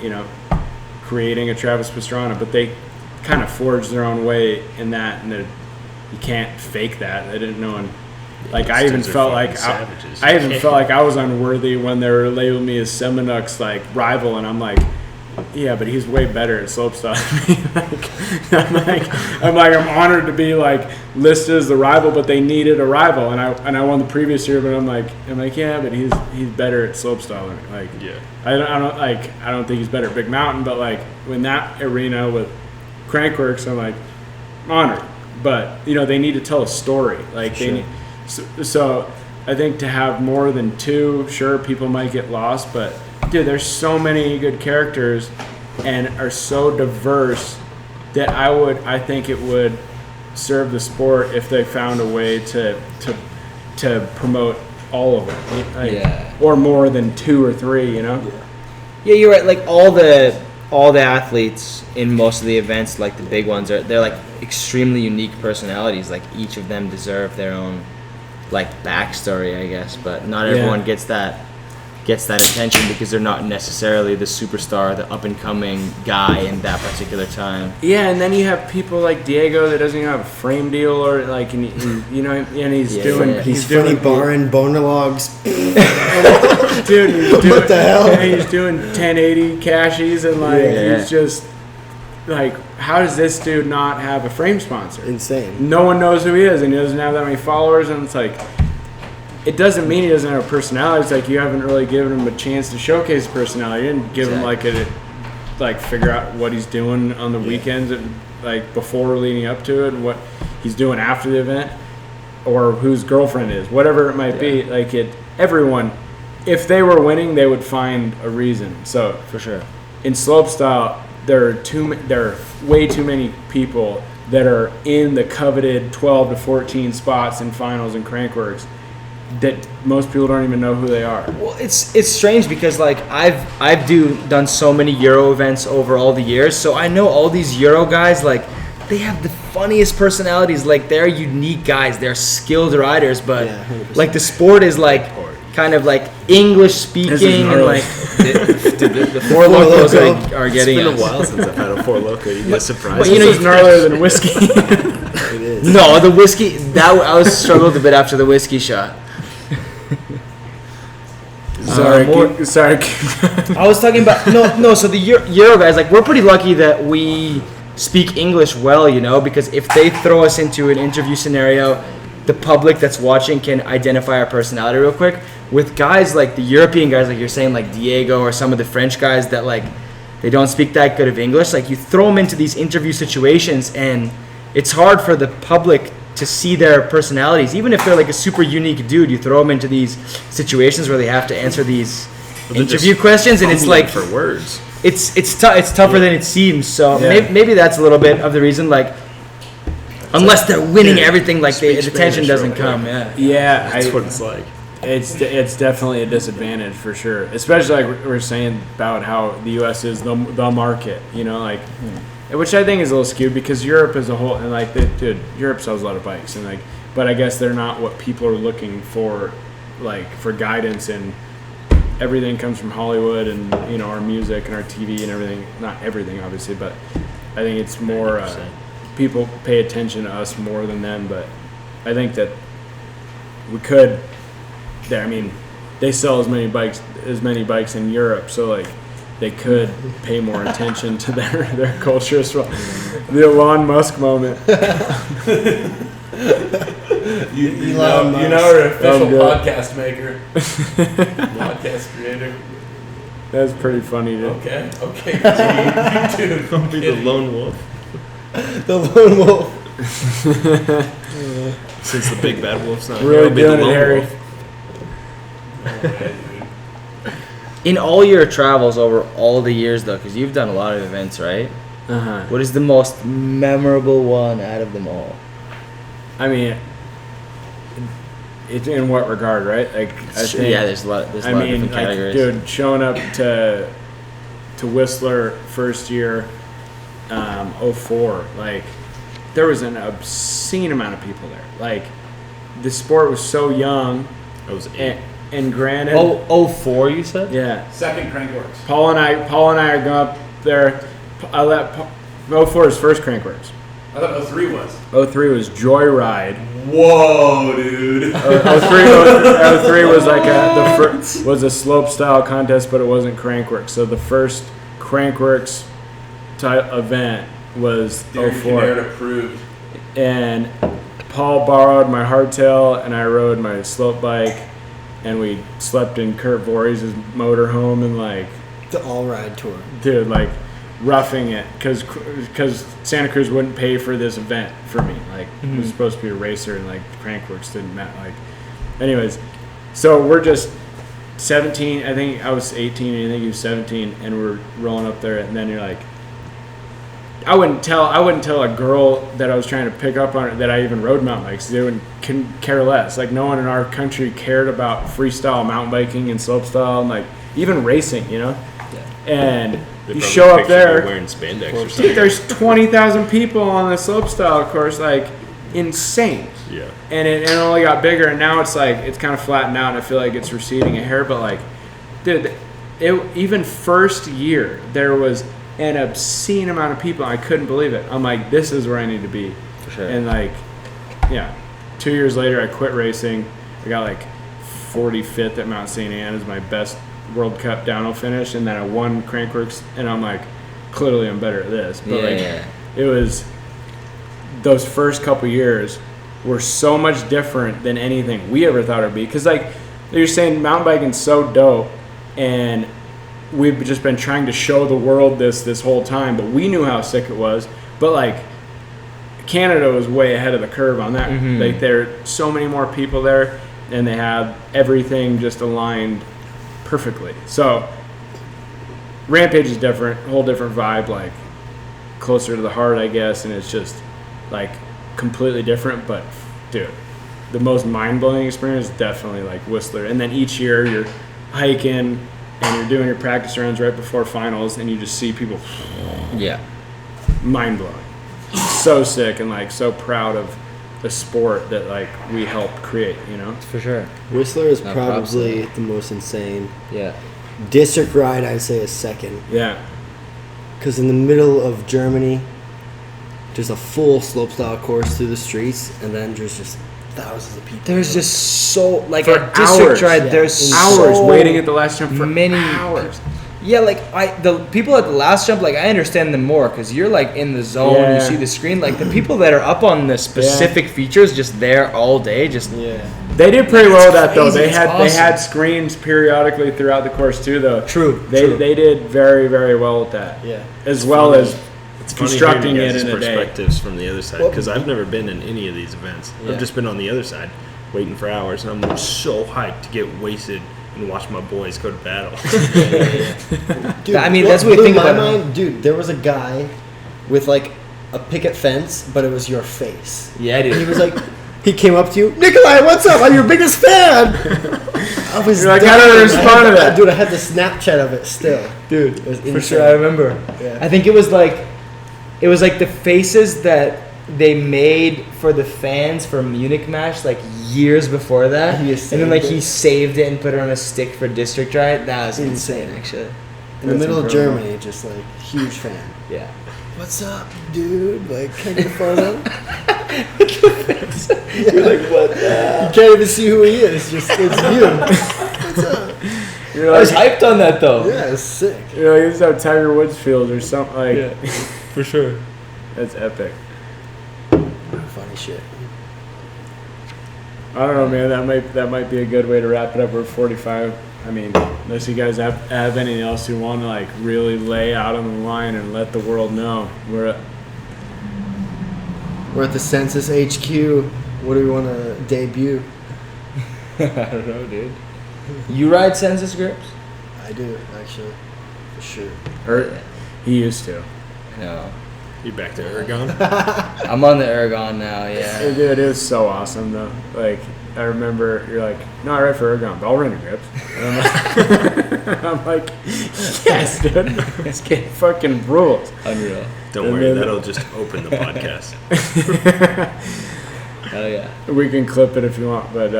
creating a Travis Pastrana? But they kind of forged their own way in that, and you can't fake that. They didn't know. Like, I even felt like I was unworthy when they were labeling me as Seminuk's like rival, and I'm like, yeah, but he's way better at slopestyle than me. I'm honored to be like listed as the rival, but they needed a rival, and I won the previous year, but I'm like, yeah, but he's better at slopestyle than me. Like, yeah, I don't think he's better at Big Mountain, but like in that arena with Crankworks, I'm like honored, but they need to tell a story. Like, they need. So I think to have more than 2, sure, people might get lost, but dude, there's so many good characters and are so diverse that I think it would serve the sport if they found a way to promote all of it, like, or more than 2 or 3, you know. Yeah, you're right. Like all the athletes in most of the events, like the big ones, they're like extremely unique personalities. Like each of them deserve their own like backstory, I guess. But not everyone gets that attention because they're not necessarily the superstar, the up and coming guy in that particular time. Yeah, and then you have people like Diego that doesn't even have a frame deal, or like, and you know, and he's doing He's funny barring bonologues. Dude, What the hell? And he's doing 1080 cashies, and like he's just like, how does this dude not have a frame sponsor? Insane. No one knows who he is, and he doesn't have that many followers, and it's like, it doesn't mean he doesn't have a personality. It's like you haven't really given him a chance to showcase his personality. You didn't give him like figure out what he's doing on the weekends, and like before leading up to it, and what he's doing after the event, or whose girlfriend is, whatever it might be. Like everyone, if they were winning, they would find a reason. So For sure. in slopestyle, there are way too many people that are in the coveted 12 to 14 spots in finals and crankworks that most people don't even know who they are. Well, it's strange because like I've done so many Euro events over all the years, so I know all these Euro guys, like they have the funniest personalities. Like they're unique guys, they're skilled riders, but like the sport is like kind of like English speaking, and like the Four Locos are getting. It's been a while since I've had a Four Loco. You get surprised. But you know, it's gnarlier than whiskey. It is. No, the whiskey I was struggled a bit after the whiskey shot. Sorry. I was talking about no. So the Euro guys, like we're pretty lucky that we speak English well, you know, because if they throw us into an interview scenario, the public that's watching can identify our personality real quick. With guys like the European guys, like you're saying, like Diego or some of the French guys that like they don't speak that good of English, like you throw them into these interview situations and it's hard for the public to see their personalities. Even if they're like a super unique dude, you throw them into these situations where they have to answer these interview questions, and it's like for words. It's tougher than it seems. So maybe that's a little bit of the reason. Like, unless they're winning everything, like the attention doesn't come. Yeah, That's what it's like. It's definitely a disadvantage for sure, especially like we're saying about how the U.S. is the market, you know, like, which I think is a little skewed because Europe as a whole, and like, Europe sells a lot of bikes, and like, but I guess they're not what people are looking for, like for guidance, and everything comes from Hollywood, and you know, our music and our TV and everything. Not everything, obviously, but I think it's more people pay attention to us more than them. But I think that we could. I mean, they sell as many bikes in Europe, so like they could pay more attention to their culture as well. The Elon Musk moment. You know, our official podcast maker, podcast creator. That's pretty funny, dude. Okay, dude. Don't be the lone wolf. The lone wolf. Since the big bad wolf's not Really here, I'll be the doing it, lone Harry. wolf. In all your travels over all the years, though, because you've done a lot of events, right? Uh-huh. What is the most memorable one out of them all? I mean, it's in what regard, right? Like, I think, there's a lot of different categories. dude, showing up to Whistler first year, 04, like, there was an obscene amount of people there. Like, the sport was so young. I was 8. And granted, 04, you said? yeah. Second Crankworks. Paul and I are going up there. I let 04 is first Crankworks. I thought 03 was. 03 was Joyride. Whoa, dude. 03 was like was a slope style contest, but it wasn't Crankworks. So the first Crankworks type event was Derek 04. Kinnaird approved. And Paul borrowed my hardtail, and I rode my slope bike, and we slept in Kurt Voorhees' motorhome, and like The all ride tour. dude, like roughing it, because Santa Cruz wouldn't pay for this event for me. Like, I was supposed to be a racer, and like Crankworks didn't matter. Like, anyways, So we're just 17. I think I was 18, and I think he was 17, and we're rolling up there, and then you're like, I wouldn't tell a girl that I was trying to pick up on that I even rode mountain bikes. They wouldn't care less. Like, no one in our country cared about freestyle mountain biking and slopestyle and like even racing, you know. Yeah. And They you probably show up pictured you there, wearing spandex or dude. something. There's 20,000 people on the slopestyle course, like insane. Yeah. And it only got bigger, and now it's like it's kind of flattened out, and I feel like it's receding a hair. But like, dude, even first year there was an obscene amount of people. I couldn't believe it. I'm like, this is where I need to be. For sure. And like, yeah, 2 years later I quit racing. I got like 45th at Mount St. Anne as my best World Cup downhill finish, and then I won Crankworks, and I'm like, clearly I'm better at this. But it was those first couple years were so much different than anything we ever thought it would be. Because like you're saying, mountain biking's so dope, and we've just been trying to show the world this whole time, but we knew how sick it was. But like, Canada was way ahead of the curve on that. Mm-hmm. Like, there are so many more people there, and they have everything just aligned perfectly. So Rampage is different, whole different vibe, like closer to the heart, I guess, and it's just like completely different. But dude, the most mind-blowing experience is definitely like Whistler. And then each year you're hiking and you're doing your practice runs right before finals, and you just see people. Yeah. Mind-blowing. So sick, and like so proud of the sport that like we helped create, you know? For sure. Whistler is No, props probably to the most insane. Yeah. District ride, I'd say, is second. Yeah. Because in the middle of Germany, there's a full slopestyle course through the streets, and then there's just thousands of people. There's just so, like, For a district hours. ride, Yeah. there's Hours so waiting at the last jump for many hours. Yeah, like the people at the last jump, like I understand them more because you're like in the zone, Yeah. you see the screen. Like the people that are up on the specific features, just there all day, just Yeah. They did pretty well with that though. crazy. They It's had awesome. they had screens periodically throughout the course too though. True, They true. they did very, very well with that. Yeah. As well as It's constructing funny it hearing in a guys' day. perspectives from the other side, Well, because I've never been in any of these events. Yeah. I've just been on the other side, waiting for hours, and I'm so hyped to get wasted and watch my boys go to battle. Dude, I mean, that's what you blew think my about it. mind, dude. There was a guy with like a picket fence, but it was your face. yeah, And he dude. was like, he came up to you, Nikolai, what's up? I'm your biggest fan. I was You're like, how do I dying. respond to that? Dude, I had the Snapchat of it still. Dude, It was for insane. sure, I remember. Yeah. I think it was like the faces that they made for the fans for Munich match like years before that, He and just then like saved he it. saved it and put it on a stick for district ride. That was insane, Insane. actually. In the That's middle incredible. of Germany, just like huge fan. Yeah. What's up, dude? Like, can I get a photo? You're like, what? You can't even see who he is. Just it's you. What's up? You're I was like, hyped on that though. Yeah, it's sick. you're like, this is how Tiger Woods feels or something like. Yeah, for sure. That's epic. Funny shit. I don't know, man. That might be a good way to wrap it up. We're 45. I mean, unless you guys have anything else you want to like really lay out on the line and let the world know, we're We're at the Sensus HQ. What do we want to debut? I don't know, dude. You ride Sensus grips? I do, actually. For sure. or he used to. No. You back to Aragon? I'm on the Aragon now, yeah. Dude, it was so awesome though. Like I remember you're like, no, I ride for Ergon, but I'll run your grips. And I'm like, yes, dude. This kid fucking rules. Unreal. Don't And worry, then- that'll just open the podcast. Hell yeah. We can clip it if you want, but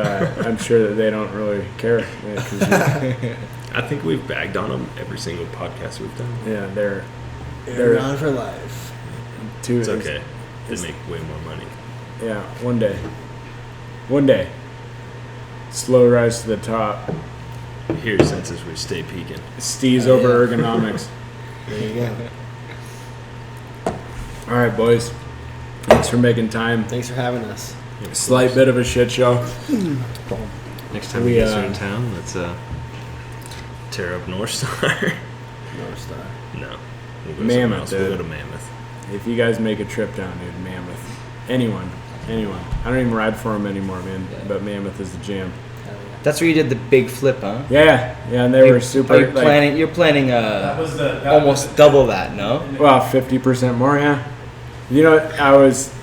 I'm sure that they don't really care. I think we've bagged on them every single podcast we've done. Yeah, they're They're on for life. too. It's okay. They make way more money. Yeah, one day. One day. Slow rise to the top. Here, Sensus, we stay peaking. Steez Oh, over yeah. ergonomics. There you go. All right, boys. Thanks for making time. Thanks for having us. Slight bit of a shit show. Next time We, we get uh, in town, let's tear up North Star. North Star. No. We'll go Mammoth, somewhere else. We'll dude. go to Mammoth. If you guys make a trip down, dude, Mammoth. Anyone. I don't even ride for them anymore, man. Yeah. But Mammoth is the jam. Hell yeah. That's where you did the big flip, huh? Yeah, and they were super. Are you planning? You're planning almost double that, no? Well, 50% more, yeah. You know, I was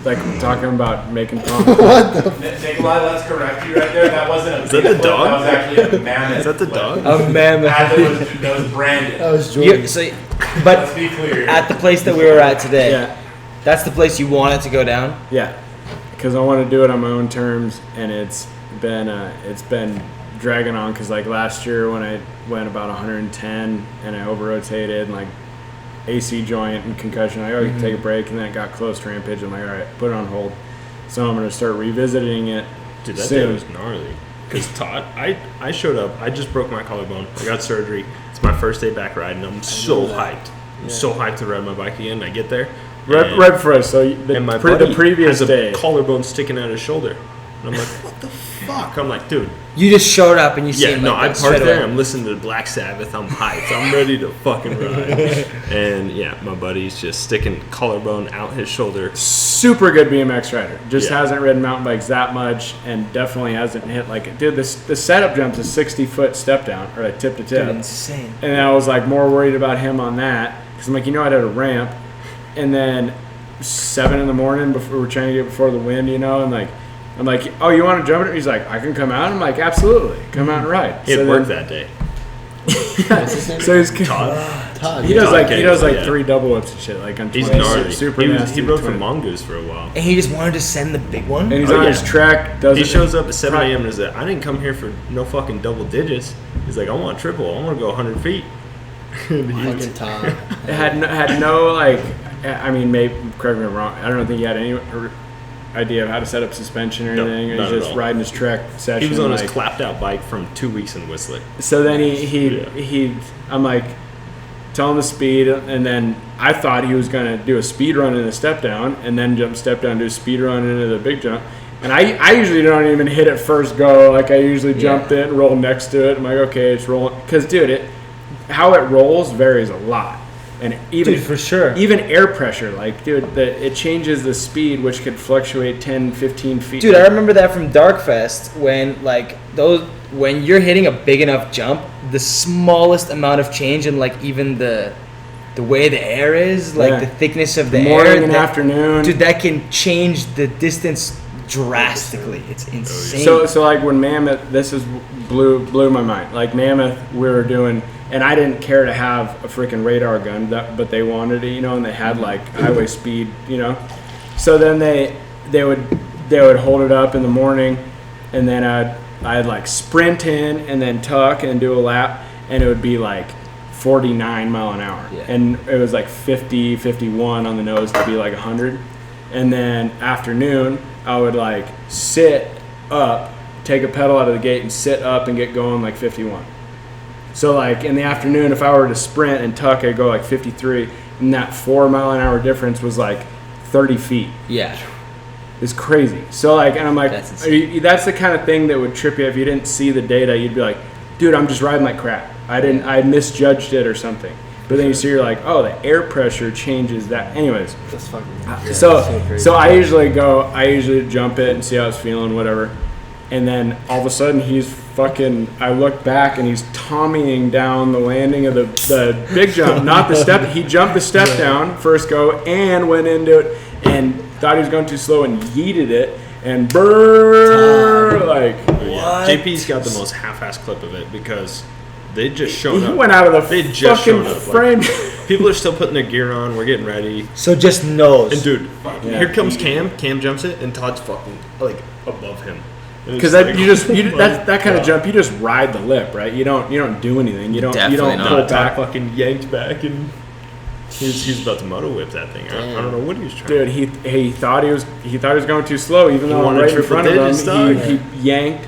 like talking about making promises. Nikolai, let's correct you right there. That wasn't a Is that the flip, dog? That was actually a mammoth. Is that the flip. dog? A mammoth. That was branded. That was You, Jordan. so, Let's but be clear. at the place that we were at today, Yeah, that's the place you want it to go down. yeah. Because I want to do it on my own terms, and it's been dragging on. Because like last year when I went about 110 and I over rotated and like AC joint and concussion, I already take a break, and then it got close to Rampage. I'm like, all right, put it on hold. So I'm gonna start revisiting it. Dude, that soon. day was gnarly. Because Todd, I showed up. I just broke my collarbone. I got surgery. It's my first day back riding. I'm so hyped. I'm so hyped to ride my bike again. I get there. Right before us. So And my the buddy previous has a day. collarbone sticking out his shoulder. And I'm like, what the fuck? I'm like, dude. You just showed up and you Yeah, seemed no, like I that parked straight there. away. I'm listening to Black Sabbath. I'm hyped. I'm ready to fucking ride. And yeah, my buddy's just sticking collarbone out his shoulder. Super good BMX rider. Just Yeah. hasn't ridden mountain bikes that much, and definitely hasn't hit like, dude. The setup jump's a 60-foot step down, or like tip to tip. Dude, insane. And I was like more worried about him on that because I'm like, I had a ramp, and then 7 in the morning before we're trying to get before the wind, and like. I'm like, oh, you want to jump it? He's like, I can come out. I'm like, absolutely, come out and ride. It So worked then- that day. So he's Todd. he does Todd like Cagle, yeah. 3 double whips and shit like on He's 20. gnarly. Super He nasty. rode for 20. Mongoose for a while. And he just wanted to send the big one. And he's Oh, on yeah. his track. Does He it- shows up at 7 a.m. and is like, I didn't come here for no fucking double digits. He's like, I want triple. I want to go 100 feet. Fucking Todd. It had no like. I mean, maybe correct me if I'm wrong. I don't think he had any idea of how to set up suspension or No, anything. not He's at just all. riding his track session. He was on his like- clapped out bike from 2 weeks in Whistler. So then Yeah. he I'm like, tell him the speed, and then I thought he was gonna do a speed run in the step down, and then step down, do a speed run into the big jump. And I usually don't even hit it first go. Like I usually jump it and roll next to it. I'm like, okay, it's rolling. Because dude, how it rolls varies a lot, and even Dude, for sure. even air pressure, like dude, it changes the speed, which could fluctuate 10, 15 feet. Dude, I remember that from Darkfest when you're hitting a big enough jump, the smallest amount of change in like even the way the air is, like Yeah. the thickness of the morning air, and afternoon. dude, that can change the distance drastically. It's insane. So like when Mammoth, this is blew my mind. Like Mammoth, we were doing, and I didn't care to have a freaking radar gun, but they wanted it, and they had like highway speed, So then they would hold it up in the morning, and then I'd like sprint in and then tuck and do a lap, and it would be like 49 mile an hour, Yeah. and it was like 50, 51 on the nose to be like 100, and then afternoon I would like sit up, take a pedal out of the gate and sit up and get going like 51. So like in the afternoon, if I were to sprint and tuck, I'd go like 53, and that 4 mile an hour difference was like 30 feet. yeah. It's crazy. So like, and I'm like, That's insane. that's the kind of thing that would trip you if you didn't see the data. You'd be like, dude, I'm just riding like crap. I misjudged it or something. But then you see, you're like, oh, the air pressure changes that. Anyways, That's fucking. so I usually jump it and see how it's feeling, whatever. And then all of a sudden I look back and he's Tommying down the landing of the big jump, not the step. He jumped the step down first go and went into it and thought he was going too slow and yeeted it and brrrr, like Yeah. JP's got the most half-assed clip of it because they just showed he up. went out of the They just fucking showed up. frame. People are still putting their gear on. We're getting ready. So just knows. And dude, Yeah. here comes Cam. Cam jumps it, and Todd's fucking like above him. Because that kind of jump, you just ride the lip, right? You don't do anything. You don't Definitely pull not. back. fucking yanked back, and he's about to moto whip that thing. I don't know what he was trying. Dude, he thought he was going too slow, even though I'm wanted right in triple front of digits, him. dog. He yanked,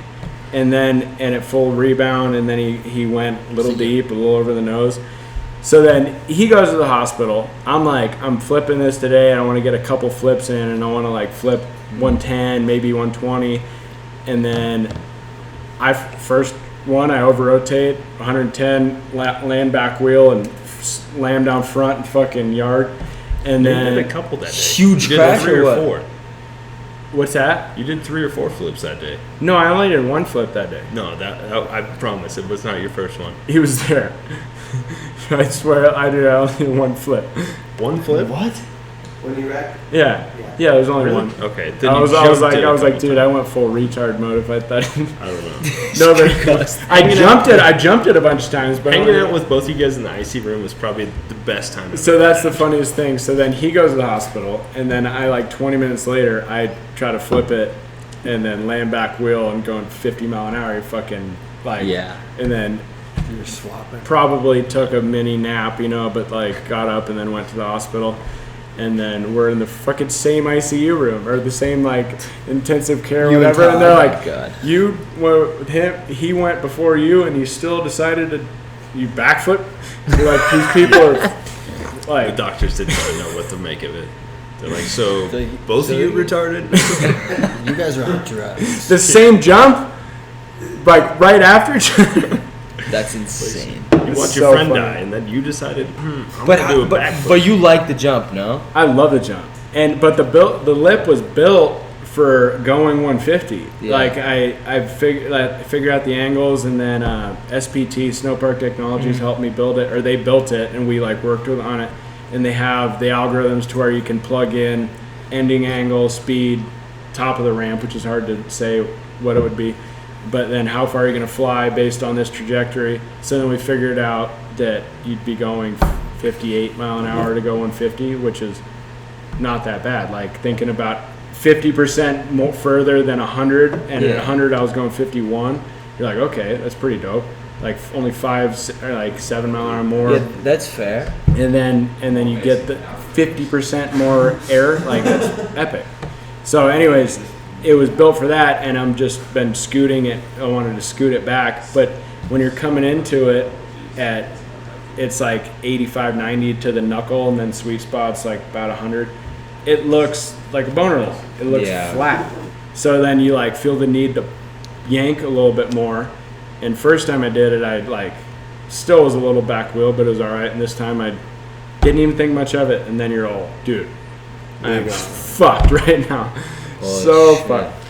and it full rebound, and then he went a little deep, a little over the nose. So then he goes to the hospital. I'm flipping this today, and I want to get a couple flips in, and I want to like flip 110, maybe 120, and then first one I over rotate 110, land back wheel, and slam down front and fucking yard, and They then did a couple that day. Huge Did crash three or or what? four. What's that? You did 3 or 4 flips that day. No, I only did one flip that day. No, I promise it was not your first one. He was there. I swear I did only one flip. One flip? What? When you wrecked? Yeah, there's only Really? one. Okay. Then I was jumped it a like, couple dude, I went full retard mode if I thought. I don't know. No, but I jumped it a bunch of times. But Hanging out with both you guys in the icy room was probably the best time ever. So that's the funniest thing. So then he goes to the hospital, and then I 20 minutes later, I try to flip it, and then land back wheel and going 50 mile an hour. Fucking Yeah. And then You're swapping. probably took a mini nap, but got up and then went to the hospital. And then we're in the fucking same ICU room or the same intensive care, You and whatever. And they're Todd. like, God. you went with him, he went before you, and you still decided to you backflip. You're like, these people are The like, doctors didn't really know what to make of it. They're like, so So- both so- of you retarded? You guys are on drugs. the same jump, right after each other. That's insane. You watch It's your so friend funny. die, and then you decided, I'm But gonna do a but, backflip. but you like the jump, no? I love the jump, but the lip was built for going 150. Yeah. I figure out the angles, and then SPT Snow Park Technologies helped me build it, or they built it, and we worked on it. And they have the algorithms to where you can plug in ending angle, speed, top of the ramp, which is hard to say what it would be, but then how far you're going to fly based on this trajectory. So then we figured out that you'd be going 58 mile an hour to go 150, which is not that bad. Thinking about 50% more further than 100, and at 100 I was going 51. You're like, okay, that's pretty dope. Only 5 or 7 mile an hour more. Yeah, that's fair. And then you get the 50% more air. That's epic. So anyways, it was built for that, and I'm just been scooting it. I wanted to scoot it back, but when you're coming into it it's 85, 90 to the knuckle, and then sweet spot's about 100. It looks like a boner lock. It looks flat. So then you feel the need to yank a little bit more. And first time I did it, I still was a little back wheel, but it was all right. And this time I didn't even think much of it. And then you're all, dude, I'm fucked right now. Holy shit. Fucked.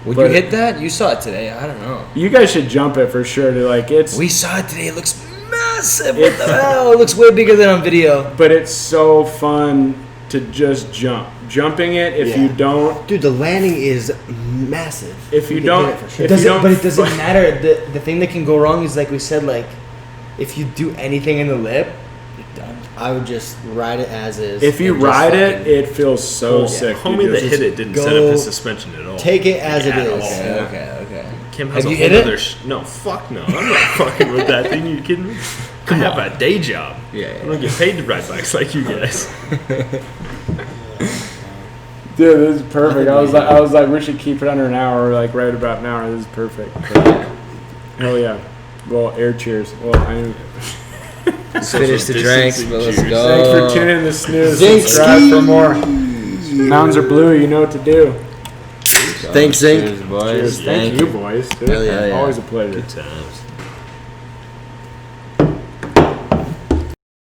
Would But- you hit that? You saw it today. I don't know. You guys should jump it for sure. It's We saw it today. It looks massive. What the hell? It looks way bigger than on video. but it's so fun to just jump. Jumping it, if you Yeah. don't, Dude, the landing is massive. if you can don't, hit it for sure. if you don't, But it doesn't matter. The thing that can go wrong is we said, if you do anything in the lip, you're done. I would just ride it as is. if you and just ride it, fucking it feels so sick. Homie You that just- hit it didn't set go- up his suspension at all. take it as it At is. all. Okay. Kim has Have a you whole hit it? other no, fuck no. I'm not fucking with that thing. You kidding me? I have a day job. Yeah. I don't get paid to ride bikes like you guys. Dude, this is perfect. I was like, we should keep it under an hour, right about an hour. This is perfect. Hell yeah. Well, air cheers. Well, Let's finish the drinks, but let's Cheers. go. thanks for tuning in to SNEWS. Zink Subscribe for more. Mountains are blue. You know what to do. Thanks, Zink. Cheers, boys. Cheers. Thank you, boys. Dude. Hell yeah. Always a pleasure. Good times.